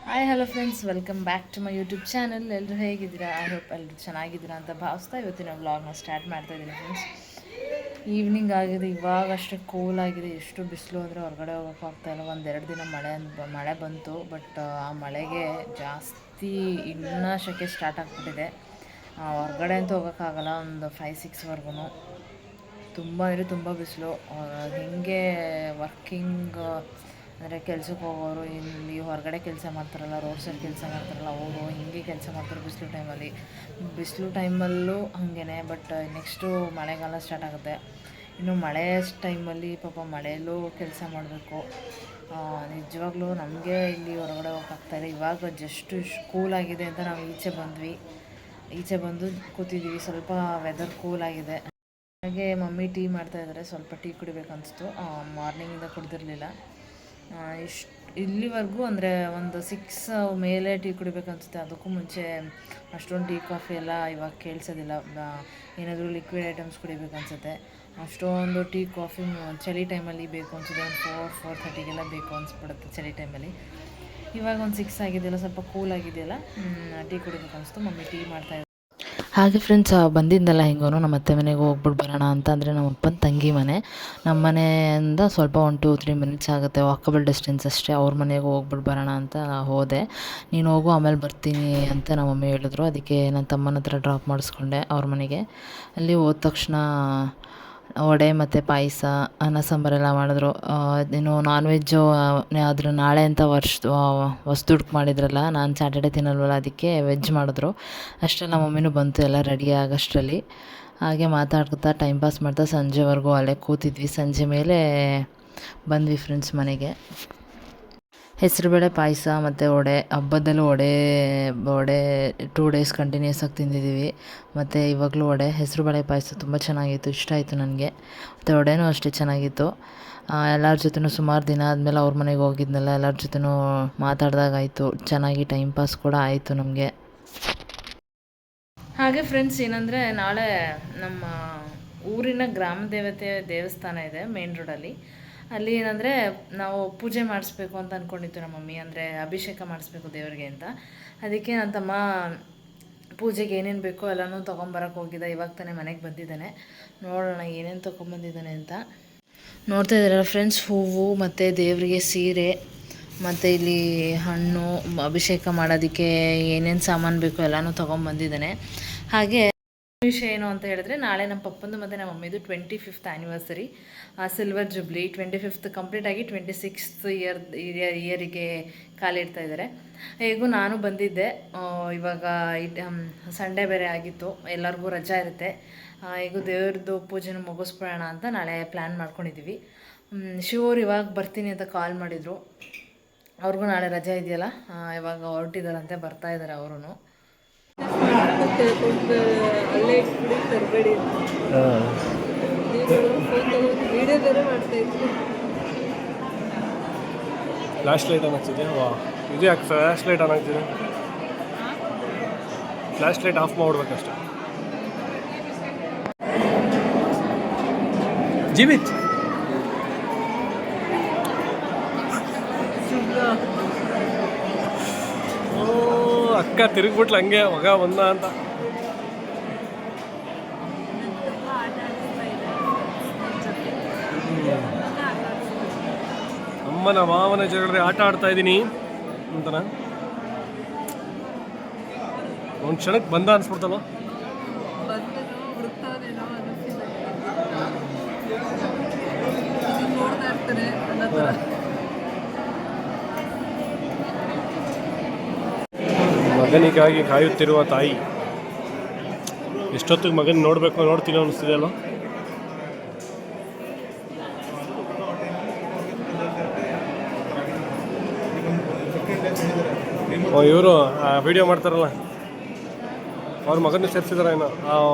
Hi hello friends, welcome back to my YouTube channel. ಎಲ್ಲರೂ ಹೇಗಿದ್ದೀರಾ? I hope ಎಲ್ಲರೂ ಚೆನ್ನಾಗಿದ್ದೀರಾ ಅಂತ ಭಾವಿಸ್ತಾ ಇವತ್ತಿನ ವ್ಲಾಗ್ನ ಸ್ಟಾರ್ಟ್ ಮಾಡ್ತಾ ಇದ್ದೀನಿ ಫ್ರೆಂಡ್ಸ್. ಈವ್ನಿಂಗ್ ಆಗಿದೆ, ಇವಾಗಷ್ಟೇ ಕೂಲ್ ಆಗಿದೆ. ಎಷ್ಟು ಬಿಸಿಲು ಅಂದರೆ ಹೊರಗಡೆ ಹೋಗೋಕ್ಕಾಗ್ತಾಯಿಲ್ಲ. ಒಂದೆರಡು ದಿನ ಮಳೆ ಬಂತು, ಬಟ್ ಆ ಮಳೆಗೆ ಜಾಸ್ತಿ ಇನ್ನೂ ಶೆಕೆ ಸ್ಟಾರ್ಟ್ ಆಗಿಬಿಟ್ಟಿದೆ. ಹೊರಗಡೆ ಅಂತೂ ಹೋಗೋಕ್ಕಾಗಲ್ಲ. ಒಂದು 5-6ವರೆಗೂ ತುಂಬ ಅಂದರೆ ತುಂಬ ಬಿಸಿಲು. ಹೀಗೆ ವರ್ಕಿಂಗ್ ಅಂದರೆ ಕೆಲ್ಸಕ್ಕೆ ಹೋಗೋರು, ಇಲ್ಲಿ ಹೊರಗಡೆ ಕೆಲಸ ಮಾಡ್ತಾರಲ್ಲ, ರೋಡ್ ಸೈಡ್ ಕೆಲಸ ಮಾಡ್ತಾರಲ್ಲ, ಅವರು ಹೀಗೆ ಕೆಲಸ ಮಾಡ್ತಾರೆ ಬಿಸಿಲು ಟೈಮಲ್ಲೂ ಹಾಗೇ. ಬಟ್ ನೆಕ್ಸ್ಟು ಮಳೆಗಾಲ ಸ್ಟಾರ್ಟ್ ಆಗುತ್ತೆ. ಇನ್ನು ಮಳೆ ಟೈಮಲ್ಲಿ ಪಾಪ ಮಳೆಯಲ್ಲೂ ಕೆಲಸ ಮಾಡಬೇಕು. ನಿಜವಾಗ್ಲೂ ನಮಗೆ ಇಲ್ಲಿ ಹೊರಗಡೆ ಹೋಗೋಕ್ಕಾಗ್ತಾಯಿಲ್ಲ. ಇವಾಗ ಜಸ್ಟ್ ಕೂಲಾಗಿದೆ ಅಂತ ನಾವು ಈಚೆ ಬಂದು ಕೂತಿದ್ದೀವಿ. ಸ್ವಲ್ಪ ವೆದರ್ ಕೂಲಾಗಿದೆ. ಹಾಗೆ ಮಮ್ಮಿ ಟೀ ಮಾಡ್ತಾಯಿದ್ದಾರೆ. ಸ್ವಲ್ಪ ಟೀ ಕುಡಿಬೇಕನ್ನಿಸ್ತು, ಮಾರ್ನಿಂಗಿಂದ ಕುಡಿದಿರಲಿಲ್ಲ. ಇಲ್ಲಿವರೆಗೂ ಅಂದರೆ ಒಂದು 6 ಮೇಲೆ ಟೀ ಕುಡಿಬೇಕನ್ಸುತ್ತೆ. ಅದಕ್ಕೂ ಮುಂಚೆ ಅಷ್ಟೊಂದು ಟೀ ಕಾಫಿ ಎಲ್ಲ ಇವಾಗ ಕೇಳಿಸೋದಿಲ್ಲ. ಏನಾದರೂ ಲಿಕ್ವಿಡ್ ಐಟಮ್ಸ್ ಕುಡಿಬೇಕನ್ಸುತ್ತೆ. ಅಷ್ಟೊಂದು ಟೀ ಕಾಫಿ ಚಳಿ ಟೈಮಲ್ಲಿ ಬೇಕು ಅನ್ಸುತ್ತೆ. ಒಂದು 4-4:30ಗೆಲ್ಲ ಬೇಕು ಅನಿಸ್ಬಿಡುತ್ತೆ ಚಳಿ ಟೈಮಲ್ಲಿ. ಇವಾಗ ಒಂದು 6 ಆಗಿದೆಯಲ್ಲ, ಸ್ವಲ್ಪ ಕೂಲ್ ಆಗಿದೆಯಲ್ಲ, ಟೀ ಕುಡಿಬೇಕನ್ನಿಸ್ತು. ಮಮ್ಮಿ ಟೀ ಮಾಡ್ತಾಯಿದ್ದಾರೆ. ಹಾಗೆ ಫ್ರೆಂಡ್ಸ್, ಬಂದಿದ್ದೆಲ್ಲ ಹೆಂಗೋ ನಮ್ಮ ಅತ್ತೆ ಮನೆಗೆ ಹೋಗ್ಬಿಟ್ಟು ಬರೋಣ ಅಂತ. ಅಂದರೆ ನಮ್ಮ ಅಪ್ಪನ ತಂಗಿ ಮನೆ. ನಮ್ಮ ಮನೆಯಿಂದ ಸ್ವಲ್ಪ 1-2-3 ಮಿನಿಟ್ಸ್ ಆಗುತ್ತೆ, ವಾಕಬಲ್ ಡಿಸ್ಟೆನ್ಸ್ ಅಷ್ಟೇ. ಅವ್ರ ಮನೆಗೆ ಹೋಗ್ಬಿಟ್ಟು ಬರೋಣ ಅಂತ ಹೋದೆ. ನೀನು ಹೋಗು, ಆಮೇಲೆ ಬರ್ತೀನಿ ಅಂತ ನಮ್ಮ ಮಮ್ಮಿ ಹೇಳಿದ್ರು. ಅದಕ್ಕೆ ನನ್ನ ತಮ್ಮನ ಹತ್ರ ಡ್ರಾಪ್ ಮಾಡಿಸ್ಕೊಂಡೆ ಅವ್ರ ಮನೆಗೆ. ಅಲ್ಲಿ ಹೋದ ತಕ್ಷಣ ವಡೆ ಮತ್ತು ಪಾಯಸ, ಅನ್ನ ಸಾಂಬಾರೆಲ್ಲ ಮಾಡಿದ್ರು. ಇನ್ನು ನಾನ್ ವೆಜ್ಜು ಆದರೂ ನಾಳೆ ಅಂತ ಹೊಸ್ದುಡ್ಕ್ ಮಾಡಿದ್ರಲ್ಲ. ನಾನು ಸ್ಯಾಟರ್ಡೇ ತಿನ್ನಲ್ವಲ್ಲ, ಅದಕ್ಕೆ ವೆಜ್ ಮಾಡಿದ್ರು. ಅಷ್ಟರಲ್ಲಿ ನಮ್ಮ ಮಮ್ಮಿನೂ ಬಂತು, ಎಲ್ಲ ರೆಡಿ ಆಗೋಷ್ಟರಲ್ಲಿ. ಹಾಗೆ ಮಾತಾಡ್ತಾ ಟೈಮ್ ಪಾಸ್ ಮಾಡ್ತಾ ಸಂಜೆವರೆಗೂ ಅಲ್ಲೇ ಕೂತಿದ್ವಿ. ಸಂಜೆ ಮೇಲೆ ಬಂದ್ವಿ ಫ್ರೆಂಡ್ಸ್ ಮನೆಗೆ. ಹೆಸರುಬೇಳೆ ಪಾಯಸ ಮತ್ತು ವಡೆ, ಹಬ್ಬದಲ್ಲೂ ವಡೆ 2 ಡೇಸ್ ಕಂಟಿನ್ಯೂಸ್ ಆಗಿ ತಿಂದಿದ್ದೀವಿ. ಮತ್ತು ಇವಾಗಲೂ ಹೆಸರುಬೇಳೆ ಪಾಯಸ ತುಂಬ ಚೆನ್ನಾಗಿತ್ತು, ಇಷ್ಟ ಆಯಿತು ನನಗೆ. ಮತ್ತು ವಡೆನೂ ಅಷ್ಟೇ ಚೆನ್ನಾಗಿತ್ತು. ಎಲ್ಲರ ಜೊತೆನೂ ಸುಮಾರು ದಿನ ಆದಮೇಲೆ ಅವ್ರ ಮನೆಗೆ ಹೋಗಿದ್ನಲ್ಲ, ಎಲ್ಲರ ಜೊತೆನೂ ಮಾತಾಡ್ದಾಗಾಯಿತು. ಚೆನ್ನಾಗಿ ಟೈಮ್ ಪಾಸ್ ಕೂಡ ಆಯಿತು ನಮಗೆ. ಹಾಗೆ ಫ್ರೆಂಡ್ಸ್, ಏನಂದರೆ ನಾಳೆ ನಮ್ಮ ಊರಿನ ಗ್ರಾಮ ದೇವಸ್ಥಾನ ಇದೆ ಮೇನ್ ರೋಡಲ್ಲಿ. ಅಲ್ಲಿ ಏನಂದರೆ ನಾವು ಪೂಜೆ ಮಾಡಿಸ್ಬೇಕು ಅಂತ ಅಂದ್ಕೊಂಡಿತ್ತು ನಮ್ಮ ಮಮ್ಮಿ. ಅಂದರೆ ಅಭಿಷೇಕ ಮಾಡಿಸ್ಬೇಕು ದೇವರಿಗೆ ಅಂತ. ಅದಕ್ಕೆ ನನ್ನ ತಮ್ಮ ಪೂಜೆಗೆ ಏನೇನು ಬೇಕೋ ಎಲ್ಲನೂ ತೊಗೊಂಬರಕ್ಕೆ ಹೋಗಿದ್ದ. ಇವಾಗ ತಾನೇ ಮನೆಗೆ ಬಂದಿದ್ದಾನೆ. ನೋಡೋಣ ಏನೇನು ತೊಗೊಂಬಂದಿದ್ದಾನೆ ಅಂತ. ನೋಡ್ತಾ ಇದ್ದೀರಲ್ಲ ಫ್ರೆಂಡ್ಸ್, ಹೂವು ಮತ್ತು ದೇವರಿಗೆ ಸೀರೆ, ಮತ್ತು ಇಲ್ಲಿ ಹಣ್ಣು, ಅಭಿಷೇಕ ಮಾಡೋದಕ್ಕೆ ಏನೇನು ಸಾಮಾನು ಬೇಕೋ ಎಲ್ಲನೂ ತೊಗೊಂಬಂದಿದ್ದಾನೆ. ಹಾಗೆ ವಿಷಯ ಏನು ಅಂತ ಹೇಳಿದ್ರೆ, ನಾಳೆ ನಮ್ಮ ಪಪ್ಪಂದು ಮತ್ತು ನಮ್ಮ ಮಮ್ಮಿದು 25th anniversary, silver jubilee. 25th complete ಆಗಿ 26th ಇಯರಿಗೆ ಕಾಲಿಡ್ತಾ ಇದ್ದಾರೆ. ಹೇಗೂ ನಾನು ಬಂದಿದ್ದೆ. ಇವಾಗ ಸಂಡೇ ಬೇರೆ ಆಗಿತ್ತು, ಎಲ್ಲರಿಗೂ ರಜಾ ಇರುತ್ತೆ. ಹೇಗೂ ದೇವ್ರದ್ದು ಪೂಜೆನ ಮುಗಿಸ್ಬಿಡೋಣ ಅಂತ ನಾಳೆ ಪ್ಲ್ಯಾನ್ ಮಾಡ್ಕೊಂಡಿದ್ದೀವಿ. ಶಿವರು ಇವಾಗ ಬರ್ತೀನಿ ಅಂತ ಕಾಲ್ ಮಾಡಿದರು. ಅವ್ರಿಗೂ ನಾಳೆ ರಜೆ ಇದೆಯಲ್ಲ, ಇವಾಗ ಹೊರಟಿದ್ದಾರಂತೆ, ಬರ್ತಾಯಿದ್ದಾರೆ ಅವರು. ಅಲ್ಲೇ ಇಟ್ಬಿಡಿ, ತರಬೇಡಿ. ವಿಡಿಯೋ ಬೇರೆ ಮಾಡ್ತಾ ಇದ್ವಿ. ಫ್ಲಾಶ್ ಲೈಟ್ ಆನ್ ಆಗ್ತಿದೆ. ಇದು ಯಾಕೆ ಫ್ಲಾಶ್ ಲೈಟ್ ಆನ್ ಆಗ್ತಿದೆ? ಫ್ಲಾಶ್ ಲೈಟ್ ಆಫ್ ಮಾಡ್ಬೇಕಷ್ಟೆ. ಜೀವಿತ್ ಅಕ್ಕ ತಿರುಗ್ಬಿಟ್ಲು ಹಂಗೆ, ಮಗ ಬಂದ ಅಂತ. ಅಮ್ಮನ ಮಾವನ ಜಗಳ ಆಟ ಆಡ್ತಾ ಇದ್ದೀನಿ ಅಂತನ. ಒಂದು ಕ್ಷಣಕ್ಕೆ ಬಂದ ಅನ್ಸ್ಬಿಡ್ತಲ್ವ. ಮಗನಿಗಾಗಿ ಕಾಯುತ್ತಿರುವ ತಾಯಿ. ಎಷ್ಟೊತ್ತಿಗೆ ಮಗನ ನೋಡ್ತೀನಿ ಅನ್ನಿಸ್ತಿದೆ ಅಲ್ವ. ಇವರು ವಿಡಿಯೋ ಮಾಡ್ತಾರಲ್ಲ, ಅವ್ರ ಮಗನ ಸೇರಿಸಿದಾರ ಏನೋ,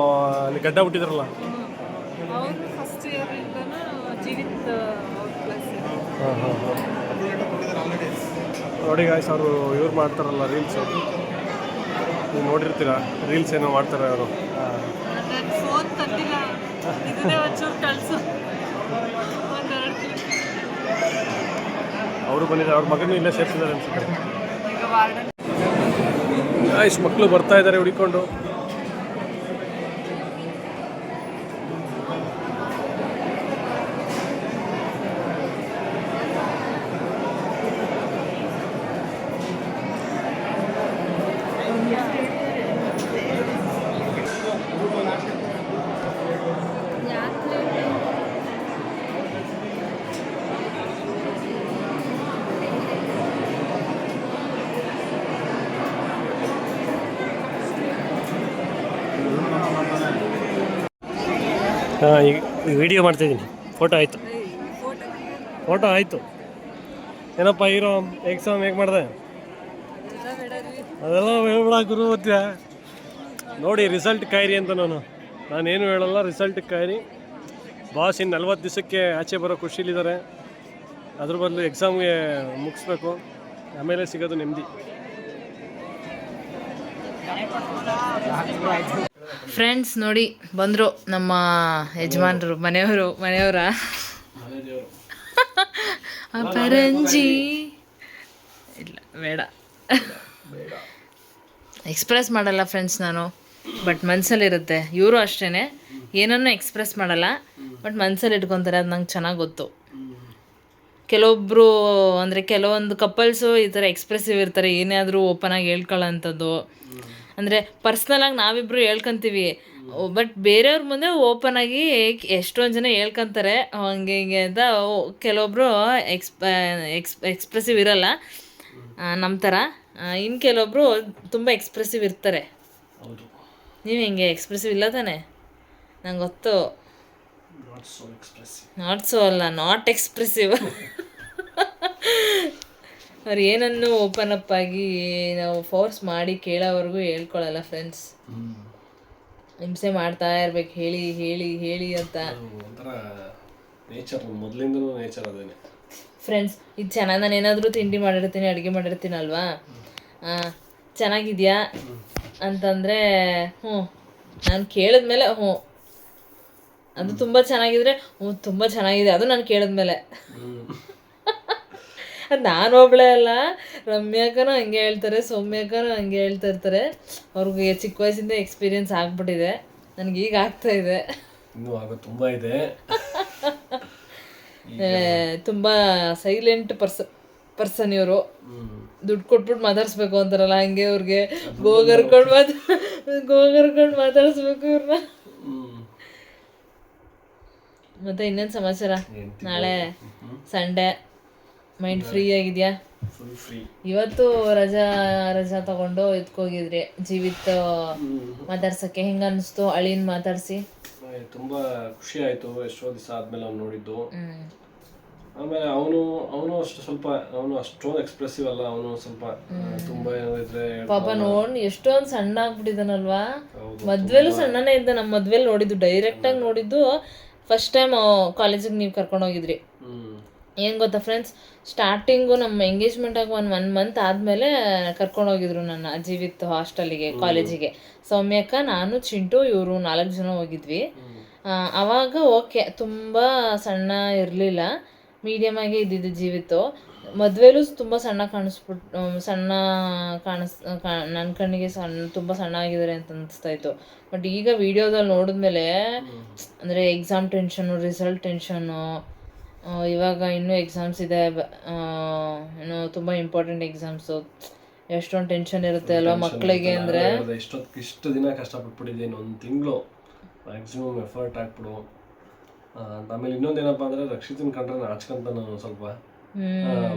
ಅಲ್ಲಿ ಗಡ್ಡ ಬಿಟ್ಟಿದಾರಲ್ಲ. ನೋಡಿ ಗಾಯ್ಸ್, ಅವರು ಇವ್ರು ಮಾಡ್ತಾರಲ್ಲ ರೀಲ್ಸ್, ನೀವು ನೋಡಿರ್ತೀರ ರೀಲ್ಸ್ ಏನೋ ಮಾಡ್ತಾರೆ ಅವರು. ಅವರು ಬಂದಿದ್ದಾರೆ, ಅವ್ರ ಮಗನೂ ಇಲ್ಲೇ ಸೇರಿಸಿದ್ದಾರೆ ಅನ್ಸುತ್ತೆ. ಇಷ್ಟು ಮಕ್ಕಳು ಬರ್ತಾ ಇದ್ದಾರೆ ಹುಡಿಕೊಂಡು. ಹಾಂ, ಈಗ ವಿಡಿಯೋ ಮಾಡ್ತಾಯಿದ್ದೀನಿ. ಫೋಟೋ ಆಯಿತು, ಫೋಟೋ ಆಯಿತು. ಏನಪ್ಪ ಹೀರೋ ಎಕ್ಸಾಮ್ ಹೇಗೆ ಮಾಡಿದೆ? ಅದೆಲ್ಲ ಹೇಳ್ಬಿಡ ಗುರು ಓದ್ತೀಯ ನೋಡಿ. ರಿಸಲ್ಟ್ ಕಾಯಿರಿ ಅಂತ ನಾನೇನು ಹೇಳಲ್ಲ. ರಿಸಲ್ಟ್ ಕಾಯಿರಿ. ಬಾಸ್ ಇನ್ನು 40 ದಿವಸಕ್ಕೆ ಆಚೆ ಬರೋ ಖುಷಿಲಿದ್ದಾರೆ. ಅದ್ರ ಬದಲು ಎಕ್ಸಾಮ್ಗೆ ಮುಗಿಸ್ಬೇಕು, ಆಮೇಲೆ ಸಿಗೋದು ನೆಮ್ಮದಿ. ಫ್ರೆಂಡ್ಸ್ ನೋಡಿ ಬಂದರು ನಮ್ಮ ಯಜಮಾನ್ರು, ಮನೆಯವರ ಅಪರಂಜಿ. ಇಲ್ಲ ಬೇಡ, ಎಕ್ಸ್ಪ್ರೆಸ್ ಮಾಡಲ್ಲ ಫ್ರೆಂಡ್ಸ್ ನಾನು, ಬಟ್ ಮನಸ್ಸಲ್ಲಿರುತ್ತೆ. ಇವರು ಅಷ್ಟೇ, ಏನನ್ನೂ ಎಕ್ಸ್ಪ್ರೆಸ್ ಮಾಡಲ್ಲ, ಬಟ್ ಮನಸ್ಸಲ್ಲಿ ಇಟ್ಕೊತಾರೆ. ಅದು ನಂಗೆ ಚೆನ್ನಾಗಿ ಗೊತ್ತು. ಕೆಲವೊಬ್ಬರು ಅಂದರೆ ಕೆಲವೊಂದು ಕಪಲ್ಸು ಈ ಥರ ಎಕ್ಸ್ಪ್ರೆಸಿವ್ ಇರ್ತಾರೆ, ಏನೇ ಆದರೂ ಓಪನ್ ಆಗಿ ಹೇಳ್ಕೊಳ್ಳೋಂಥದ್ದು. ಅಂದರೆ ಪರ್ಸ್ನಲಾಗಿ ನಾವಿಬ್ಬರು ಹೇಳ್ಕೊತೀವಿ, ಬಟ್ ಬೇರೆಯವ್ರ ಮುಂದೆ ಓಪನ್ ಆಗಿ ಎಷ್ಟೊಂದು ಜನ ಹೇಳ್ಕೊತಾರೆ ಹಂಗೆ ಹಿಂಗೆ ಅಂತ. ಕೆಲವೊಬ್ಬರು ಎಕ್ಸ್ಪ್ರೆಸಿವ್ ಇರಲ್ಲ ನಮ್ಮ ಥರ. ಇನ್ನು ಕೆಲವೊಬ್ಬರು ತುಂಬ ಎಕ್ಸ್ಪ್ರೆಸಿವ್ ಇರ್ತಾರೆ. ನೀವು ಹೆಂಗೆ ಎಕ್ಸ್ಪ್ರೆಸಿವ್ ಇಲ್ಲ ತಾನೆ? ನಂಗೆ ಗೊತ್ತು. ನಾಟ್ ಸೋ ಅಲ್ಲ, ನಾಟ್ ಎಕ್ಸ್ಪ್ರೆಸಿವ್. ಅವ್ರು ಏನನ್ನು ಓಪನ್ ಅಪ್ ಆಗಿ ನಾವು ಫೋರ್ಸ್ ಮಾಡಿ ಕೇಳೋವರೆಗೂ ಹೇಳ್ಕೊಳ್ಳಲ್ಲ ಫ್ರೆಂಡ್ಸ್. ಹಿಂಸೆ ಮಾಡ್ತಾ ಇರ್ಬೇಕು, ಹೇಳಿ ಹೇಳಿ ಹೇಳಿ ಅಂತ. ನೇಚರ್, ಮೊದಲಿಂದನೂ ನೇಚರ್ ಅದೇನೆ ಫ್ರೆಂಡ್ಸ್. ಇದು ಚೆನ್ನಾಗಿ, ನಾನು ಏನಾದರೂ ತಿಂಡಿ ಮಾಡಿರ್ತೀನಿ, ಅಡುಗೆ ಮಾಡಿರ್ತೀನಲ್ವಾ, ಚೆನ್ನಾಗಿದೆಯಾ ಅಂತಂದರೆ ಹ್ಞೂ, ನಾನು ಕೇಳಿದ್ಮೇಲೆ ಹ್ಞೂ, ಅದು ತುಂಬ ಚೆನ್ನಾಗಿದ್ರೆ ಹ್ಞೂ ತುಂಬ ಚೆನ್ನಾಗಿದೆ, ಅದು ನಾನು ಕೇಳಿದ್ಮೇಲೆ. ಅದು ನಾನು ಒಬ್ಬಳೇ ಅಲ್ಲ, ರಮ್ಯಾಕನೂ ಹಂಗೆ ಹೇಳ್ತಾರೆ, ಸೌಮ್ಯಕನೂ ಹಂಗೆ ಹೇಳ್ತಾ ಇರ್ತಾರೆ. ಅವ್ರಿಗೆ ಚಿಕ್ಕ ವಯಸ್ಸಿಂದ ಎಕ್ಸ್ಪೀರಿಯನ್ಸ್ ಆಗ್ಬಿಟ್ಟಿದೆ, ನನಗೆ ಈಗ ಆಗ್ತಾ ಇದೆ. ಇನ್ನೂ ಆಗೋದು ತುಂಬ ಇದೆ. ತುಂಬ ಸೈಲೆಂಟ್ ಪರ್ಸನ್ ಇವರು. ದುಡ್ಡು ಕೊಟ್ಬಿಟ್ಟು ಮಾತಾಡಿಸ್ಬೇಕು ಅಂತಾರಲ್ಲ, ಹಂಗೆ ಅವ್ರಿಗೆ ಗೋಗರ್ಕೊಂಡು ಮಾತಾಡಿಸ್ಬೇಕು ಇವ್ರನ್ನ. ಮತ್ತೆ ಇನ್ನೇನು ಸಮಾಚಾರ? ನಾಳೆ ಸಂಡೇ, ಮೈಂಡ್ ಫ್ರೀ ಆಗಿದೆಯಾ? ಇವತ್ತು ರಜಾ ತಗೊಂಡು ಎತ್ಕೋಗಿದ್ರಿ ಜೀವಿತ್ ಮಾತಾಡ್ಸಕ್ಕೆ. ಹೆಂಗ ಅನಿಸ್ತು ಅಳಿನ ಮಾತಾಡಿಸಿ? ತುಂಬ ಖುಷಿ ಆಯಿತು, ಎಷ್ಟೋ ದಿವಸ ಆದಮೇಲೆ ಅವ್ನು ನೋಡಿದ್ದು. ಆಮೇಲೆ ಅವನು ಅಷ್ಟೊಂದು ಎಕ್ಸ್ಪ್ರೆಸಿವ್ ಅಲ್ಲ, ಅವನು ಸ್ವಲ್ಪ ತುಂಬ ಏನಾದ್ರೆ ಪಾಪ ನೋಡಿ ಎಷ್ಟೊಂದು ಸಣ್ಣ ಆಗ್ಬಿಟ್ಟಿದ್ದಾನಲ್ವಾ. ಮದ್ವೆಲೂ ಸಣ್ಣನೇ ಇದ್ದ. ನಮ್ಮ ಮದ್ವೆಲಿ ನೋಡಿದ್ದು, ಡೈರೆಕ್ಟಾಗಿ ನೋಡಿದ್ದು ಫಸ್ಟ್ ಟೈಮ್ ಕಾಲೇಜಿಗೆ ನೀವು ಕರ್ಕೊಂಡೋಗಿದ್ರಿ. ಏನು ಗೊತ್ತಾ ಫ್ರೆಂಡ್ಸ್, ಸ್ಟಾರ್ಟಿಂಗು ನಮ್ಮ ಎಂಗೇಜ್ಮೆಂಟ್ ಆಗಿ 1 ಮಂತ್ ಆದಮೇಲೆ ಕರ್ಕೊಂಡೋಗಿದ್ರು ನನ್ನ ಜೀವಿತ್ ಹಾಸ್ಟೆಲಿಗೆ, ಕಾಲೇಜಿಗೆ. ಸೌಮ್ಯಕ್ಕ, ನಾನು, ಚಿಂಟು, ಇವರು 4 ಜನ ಹೋಗಿದ್ವಿ. ಆವಾಗ ಓಕೆ, ತುಂಬ ಸಣ್ಣ ಇರಲಿಲ್ಲ, ಮೀಡಿಯಮ್ ಆಗಿ ಇದ್ದಿದ್ದು ಜೀವಿತ್ತು. ಮದುವೆಲೂ ತುಂಬ ಸಣ್ಣ ನನ್ನ ಕಣ್ಣಿಗೆ ತುಂಬ ಸಣ್ಣ ಆಗಿದ್ದಾರೆ ಅಂತ ಅನಿಸ್ತಾಯಿತ್ತು. ಬಟ್ ಈಗ ವೀಡಿಯೋದಲ್ಲಿ ನೋಡಿದ್ಮೇಲೆ ಅಂದರೆ ಎಕ್ಸಾಮ್ ಟೆನ್ಷನ್ನು, ರಿಸಲ್ಟ್ ಟೆನ್ಷನ್ನು, ಇವಾಗ ಇನ್ನೂ ಎಕ್ಸಾಮ್ಸ್ ಇದೆ, ಇನ್ನೂ ತುಂಬ ಇಂಪಾರ್ಟೆಂಟ್ ಎಕ್ಸಾಮ್ಸು. ಎಷ್ಟೊಂದು ಟೆನ್ಷನ್ ಇರುತ್ತೆ ಅಲ್ವಾ ಮಕ್ಕಳಿಗೆ. ಅಂದರೆ ಇಷ್ಟು ದಿನ ಕಷ್ಟಪಟ್ಬಿಟ್ಟಿದ್ದೀನಿ, 1 ತಿಂಗಳು ಮ್ಯಾಕ್ಸಿಮಮ್ ಎಫರ್ಟ್ ಹಾಕ್ಬಿಡು. ಆಮೇಲೆ ಇನ್ನೊಂದೇನಪ್ಪ ಅಂದರೆ ರಕ್ಷಿತನ ಕಂಡ್ರೆ ನಾಚ್ಕೊಂತ ನಾನು ಸ್ವಲ್ಪ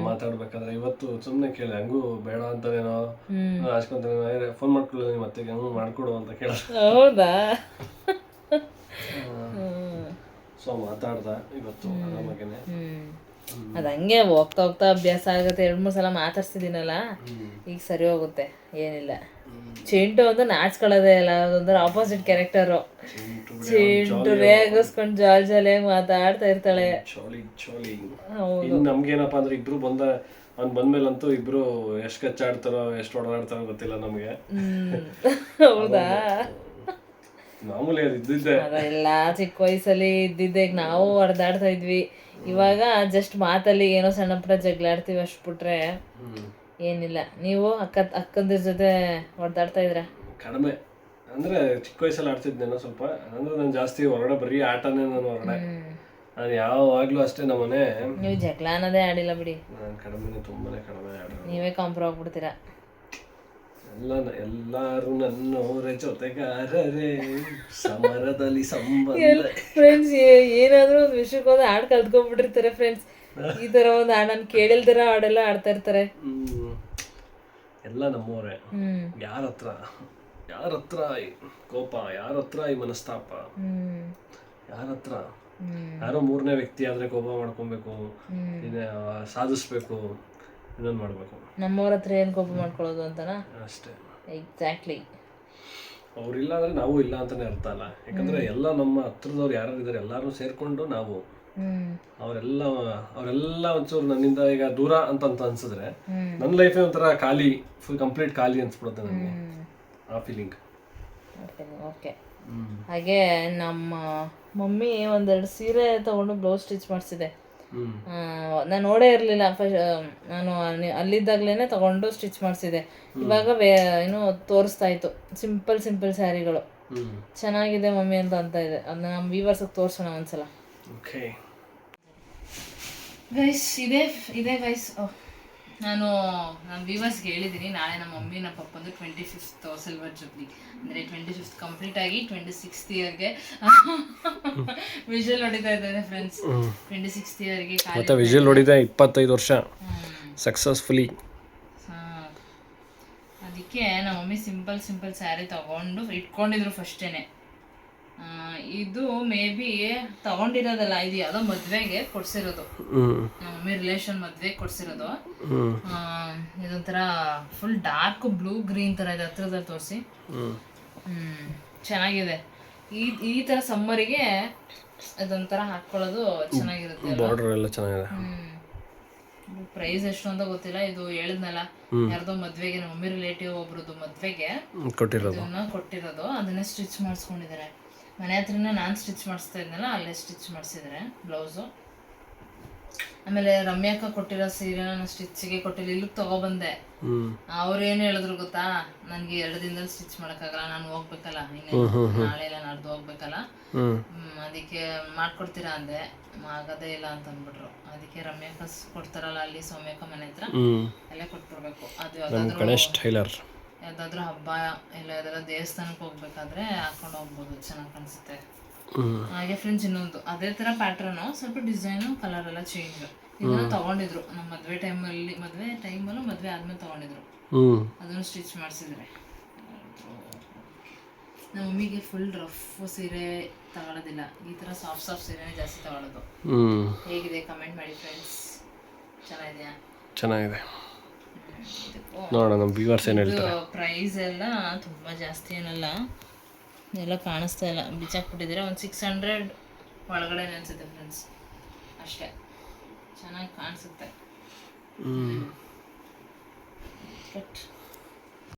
ಮಾತಾಡ್ಬೇಕಾದ್ರೆ ಇವತ್ತು ಸುಮ್ಮನೆ ಕೇಳಿ, ಹಂಗೂ ಬೇಡ ಅಂತಾನೇನೋ ನಾಚ್ಕೊಂತಾನೆ, ಫೋನ್ ಮಾಡ್ಕೊಳ್ಳಿ ಮತ್ತೆ ಹಂಗೂ ಮಾಡ್ಕೊಡು ಅಂತ ಕೇಳ. ಹೌದಾ? ಸೊ ಮಾತಾಡ್ದ ಇವತ್ತು ಆರಾಮಾಗೇನೆ. ಅದು ಹಂಗೆ ಹೋಗ್ತಾ ಹೋಗ್ತಾ ಅಭ್ಯಾಸ ಆಗುತ್ತೆ. 2-3 ಸಲ ಮಾತಾಡ್ಸಿದ್ದೀನಲ್ಲ, ಈಗ ಸರಿ ಹೋಗುತ್ತೆ, ಏನಿಲ್ಲ. ಚಿಂಟು ಒಂದು ನಾಚ್ಕೊಳ್ಳೋದೇ ಇಲ್ಲ, ಅದೊಂಥರ ಆಪೋಸಿಟ್ ಕ್ಯಾರೆಕ್ಟರು. ಚಿಂಟು ರೇಗಿಸ್ಕೊಂಡು ಜಾಲಿಯಾಗಿ ಮಾತಾಡ್ತಾ ಇರ್ತಾಳೆ. ಇನ್ನು ನಮ್ಗೇನಪ್ಪ ಅಂದ್ರೆ ಇಬ್ರು ಅವ್ನು ಬಂದ್ಮೇಲಂತೂ ಇಬ್ರು ಎಷ್ಟು ಕಚ್ಚಾಡ್ತಾರೋ ಎಷ್ಟು ಓಡಾಡ್ತಾರೋ ಗೊತ್ತಿಲ್ಲ ನಮಗೆ. ಹೌದಾ? ಮಾಮೂಲಿ ಅದು ಇದ್ದಿದ್ದೆ, ಅದೆಲ್ಲ ಚಿಕ್ಕ ವಯಸ್ಸಲ್ಲಿ ಇದ್ದಿದ್ದೆ. ಈಗ ನಾವು ಹೊಡೆದಾಡ್ತಾ ಇದ್ವಿ. ಇವಾಗ ಜಸ್ಟ್ ಮಾತಲ್ಲಿ ಏನೋ ಸಣ್ಣ ಪುಟ್ಟ ಜಗಳಾಡ್ತೀವಿ ಅಷ್ಟು ಬಿಟ್ರೆ ಏನಿಲ್ಲ. ನೀವು ಅಕ್ಕಂದಿರ ಜೊತೆ ಹೊಡೆದಾಡ್ತಾ ಇದ್ರ? ಕಡಿಮೆ ಅಂದರೆ ಚಿಕ್ಕ ವಯಸ್ಸಲ್ಲಿ ಆಡ್ತಿದ್ದೇನೋ ಸ್ವಲ್ಪ. ಅಂದರೆ ನಾನು ಜಾಸ್ತಿ ಹೊರಗಡೆ ಬರೀ ಆಟನೇ ನಾನು ಹೊರಗಡೆ. ನಾನು ಯಾವಾಗಲೂ ಅಷ್ಟೇ ನಮ್ಮನೆ. ನೀವು ಜಗಳ ಅನ್ನೋದೇ ಆಡಿಲ್ಲ ಬಿಡಿ. ನಾನು ಕಡಿಮೆ, ತುಂಬಾ ಕಡಿಮೆ ಆಡೋದು. ನೀವೇ ಕಾಂಪ್ರೋ ಆಗ್ಬಿಡ್ತೀರಾ. ಎಲ್ಲರೂ ನನ್ನವರ ಜೊತೆಗಾರರೇ, ಸಮರದಲ್ಲಿ ಸಂಬಂಧ. ಫ್ರೆಂಡ್ಸ್ ಏನಾದ್ರೂ ಒಂದು ವಿಷಯಕ್ಕೆ ಹೋದ ಹಾಡು ಕಲ್ತ್ಕೊಂಡ್ಬಿಟ್ಟಿರ್ತಾರೆ ಫ್ರೆಂಡ್ಸ್. ಈ ತರ ಒಂದು ಹಾಡು ನಾನು ಕೇಳಿಲ್ದಿರ ಹಾಡೆಲ್ಲ ಆಡ್ತಾ ಇರ್ತಾರೆ. ಎಲ್ಲ ನಮ್ಮವರೇ. ಯಾರ ಹತ್ರ ಈ ಕೋಪ, ಯಾರ ಹತ್ರ ಈ ಮನಸ್ತಾಪ, ಯಾರ ಹತ್ರ ಯಾರೋ ಮೂರನೇ ವ್ಯಕ್ತಿ ಆದ್ರೆ ಕೋಪ ಮಾಡ್ಕೊಬೇಕು, ಸಾಧಿಸ್ಬೇಕು, ಇನ್ನೊಂದು ಮಾಡ್ಬೇಕು. ನಮ್ಮವ್ರ ಹತ್ರ ಏನು ಕೋಪ ಮಾಡ್ಕೊಳ್ಳೋದು ಅಂತನಾ? ಅಷ್ಟೇ. ಎಕ್ಸಾಕ್ಟ್ಲಿ. ಅವ್ರಿಲ್ಲ ಅಂದ್ರೆ ನಾವು ಇಲ್ಲ ಅಂತಾನೆ ಅರ್ಥ ಅಲ್ಲ. ಯಾಕಂದ್ರೆ ಎಲ್ಲ ನಮ್ಮ ಹತ್ರದವ್ರು ಯಾರು ಇದಾರೆ ಎಲ್ಲಾರು ಸೇರ್ಕೊಂಡು ನಾವು ಅವರೆಲ್ಲ ಒಂಚೂರು ನನ್ನಿಂದ ಈಗ ದೂರ ಅಂತ ಅನ್ಸಿದ್ರೆ ನನ್ನ ಲೈಫೇ ಒಂಥರ ಖಾಲಿ, ಫುಲ್ ಕಂಪ್ಲೀಟ್ ಖಾಲಿ ಅನ್ಸ್ಬಿಡುತ್ತೆ ನನಗೆ. ಆ ಫೀಲಿಂಗ್. ಓಕೆ. ಹಾಗೆ ನಮ್ಮ ಮಮ್ಮಿ ಒಂದೆರಡು ಸೀರೆ ತಗೊಂಡು ಬ್ಲೌಸ್ ಸ್ಟಿಚ್ ಮಾಡಿಸಿದೆ. ನಾನು ನೋಡೇ ಇರಲಿಲ್ಲ. ನಾನು ಅಲ್ಲಿದ್ದಾಗಲೇ ತಗೊಂಡು ಸ್ಟಿಚ್ ಮಾಡಿಸಿದೆ. ಇವಾಗ ಏನು ತೋರಿಸ್ತಾ ಇತ್ತು ಸಿಂಪಲ್ ಸ್ಯಾರಿಗಳು. ಚೆನ್ನಾಗಿದೆ ಮಮ್ಮಿ ಅಂತ ಇದೆ. ಅದನ್ನ ನಮ್ಮ ವ್ಯೂವರ್ಸ್ಗೆ ತೋರಿಸೋಣ ಒಂದ್ಸಲ. ಗೈಸ್ ಇದೆ ಗೈಸ್. ನಾನು ವ್ಯೂವರ್ಸ್ಗೆ ಹೇಳಿದ್ದೀನಿ, ನಾಳೆ ನಮ್ಮ ಮಮ್ಮಿ ನಮ್ಮ ಪಪ್ಪಂದು 25th ಸಿಲ್ವರ್ ಜುಬ್ಲಿ, ಅಂದರೆ 25th ಕಂಪ್ಲೀಟ್ ಆಗಿ 26th ಇಯರ್ಗೆ ವಿಜುವಲ್ ಹೊಡಿತಾ ಇದ್ದಾರೆ ಫ್ರೆಂಡ್ಸ್. 26th ಇಯರ್ಗೆ ಮತ್ತೆ ವಿಜುವಲ್ ಹೊಡಿತಾ 25 ವರ್ಷ ಸಕ್ಸಸ್ಫುಲಿ. ಅದಕ್ಕೆ ನಮ್ಮ ಮಮ್ಮಿ ಸಿಂಪಲ್ ಸ್ಯಾರಿ ತಗೊಂಡು ಇಟ್ಕೊಂಡಿದ್ರು ಫಸ್ಟೇನೆ. ಇದು ಮೇ ಬಿ ತಗೊಂಡಿರೋದಲ್ಲ, ಇದು ಯಾವುದೋ ಮದುವೆಗೆ ಕೊಡ್ಸಿರೋದು, ನಮ್ಮ ಮಮ್ಮಿ ರಿಲೇಷನ್ ಮದುವೆಗೆ ಕೊಡ್ಸಿರೋದು. ಇದೊಂಥರ ಫುಲ್ ಡಾರ್ಕ್ ಬ್ಲೂ ಗ್ರೀನ್ ಥರ ಇದೆ. ಹತ್ರದಲ್ಲಿ ತೋರಿಸಿ. ಚೆನ್ನಾಗಿದೆ. ಈ ಥರ ಸಮ್ಮರಿಗೆ ಇದೊಂಥರ ಹಾಕ್ಕೊಳ್ಳೋದು ಚೆನ್ನಾಗಿರುತ್ತೆ. ಬಾರ್ಡರ್ ಎಲ್ಲ ಚೆನ್ನಾಗಿದೆ. ಪ್ರೈಸ್ ಎಷ್ಟು ಅಂತ ಗೊತ್ತಿಲ್ಲ. ಇದು ಹೇಳಿದ್ನಲ್ಲ, ಯಾರ್ದೋ ಮದ್ವೆಗೆ, ನಮ್ಮ ಮಮ್ಮಿ ರಿಲೇಟಿವ್ ಒಬ್ರದ್ದು ಮದ್ವೆಗೆ ಕೊಟ್ಟಿರೋದು. ಅದನ್ನೇ ಸ್ಟಿಚ್ ಮಾಡಿಸ್ಕೊಂಡಿದ್ದಾರೆ. ಮನೆ ಹತ್ರನೇ ನಾನು ಸ್ಟಿಚ್ ಮಾಡಿಸ್ತಾ ಇದ್ನಲ್ಲ, ಅಲ್ಲೇ ಸ್ಟಿಚ್ ಮಾಡಿಸಿದ್ದಾರೆ ಬ್ಲೌಸು. ಆಮೇಲೆ ರಮ್ಯಾಕ್ಕ ಕೊಟ್ಟಿರೋ ಸೀರೆ ನಾನು ಸ್ಟಿಚ್ಗೆ ಕೊಟ್ಟಿಲ್ಲ, ಇಲ್ಲಿಗೆ ತಗೊಬಂದೆ. ಅವ್ರೇನು ಹೇಳಿದ್ರು ಗೊತ್ತಾ, ನನಗೆ 2 ದಿನದಲ್ಲಿ ಸ್ಟಿಚ್ ಮಾಡೋಕ್ಕಾಗಲ್ಲ, ನಾನು ಹೋಗ್ಬೇಕಲ್ಲ, ನಾಳೆ ಇಲ್ಲ ನಾಡ್ದು ಹೋಗ್ಬೇಕಲ್ಲ, ಅದಕ್ಕೆ ಮಾಡ್ಕೊಡ್ತೀರಾ ಅಂದೆ. ಆಗೋದೇ ಇಲ್ಲ ಅಂತ ಅಂದ್ಬಿಟ್ರು. ಅದಕ್ಕೆ ರಮ್ಯಾಕ್ಕ ಕೊಡ್ತಾರಲ್ಲ ಅಲ್ಲಿ ಸೌಮ್ಯಕ್ಕ ಮನೆ ಹತ್ರ, ಅಲ್ಲೇ ಕೊಟ್ಬಿಡ್ಬೇಕು. ಅದು ಯಾವ್ದಾದ್ರು ಹಬ್ಬ ಇಲ್ಲ ಯಾವ್ದಾದ್ರು ದೇವಸ್ಥಾನಕ್ಕೆ ಹೋಗ್ಬೇಕಾದ್ರೆ ಹಾಕೊಂಡು ಹೋಗ್ಬೋದು, ಚೆನ್ನಾಗಿ ಕಾಣಿಸುತ್ತೆ. ಹಾಗೆ ಫ್ರೆಂಡ್ಸ್ ಇನ್ನೊಂದು ಅದೇ ಥರ ಪ್ಯಾಟ್ರನು, ಸ್ವಲ್ಪ ಡಿಸೈನು ಕಲರ್ ಎಲ್ಲ ಚೇಂಜ್. ಇದನ್ನ ತಗೊಂಡಿದ್ರು ನಮ್ಮ ಮದುವೆ ಟೈಮಲ್ಲೂ ಮದುವೆ ಆದ್ಮೇಲೆ ತಗೊಂಡಿದ್ರು. ಅದನ್ನು ಸ್ಟಿಚ್ ಮಾಡಿಸಿದ್ರೆ. ನಮ್ಮ ಮಮ್ಮಿಗೆ ಫುಲ್ ರಫ್ ಸೀರೆ ತಗೊಳ್ಳೋದಿಲ್ಲ, ಈ ಥರ ಸಾಫ್ಟ್ ಸೀರೆನೇ ಜಾಸ್ತಿ ತಗೊಳ್ಳೋದು. ಹೇಗಿದೆ ಕಮೆಂಟ್ ಮಾಡಿ ಫ್ರೆಂಡ್ಸ್. ಚೆನ್ನಾಗಿದೆ. ನೋಡೋಣ ನಮ್ಮ ವ್ಯೂವರ್ಸ್ ಏನು ಹೇಳ್ತಾರೆ. ಪ್ರೈಸ್ ಎಲ್ಲ ತುಂಬ ಜಾಸ್ತಿ ಏನಲ್ಲ, ಎಲ್ಲ ಕಾಣಿಸ್ತಾ ಇಲ್ಲ, ಬಿಚ್ಚಾಕ್ಬಿಟ್ಟಿದ್ದೀರಾ. ಒಂದು 600 ಒಳಗಡೆ ಅನಿಸುತ್ತೆ ಫ್ರೆಂಡ್ಸ್, ಅಷ್ಟೇ. ಚೆನ್ನಾಗಿ ಕಾಣಿಸುತ್ತೆ.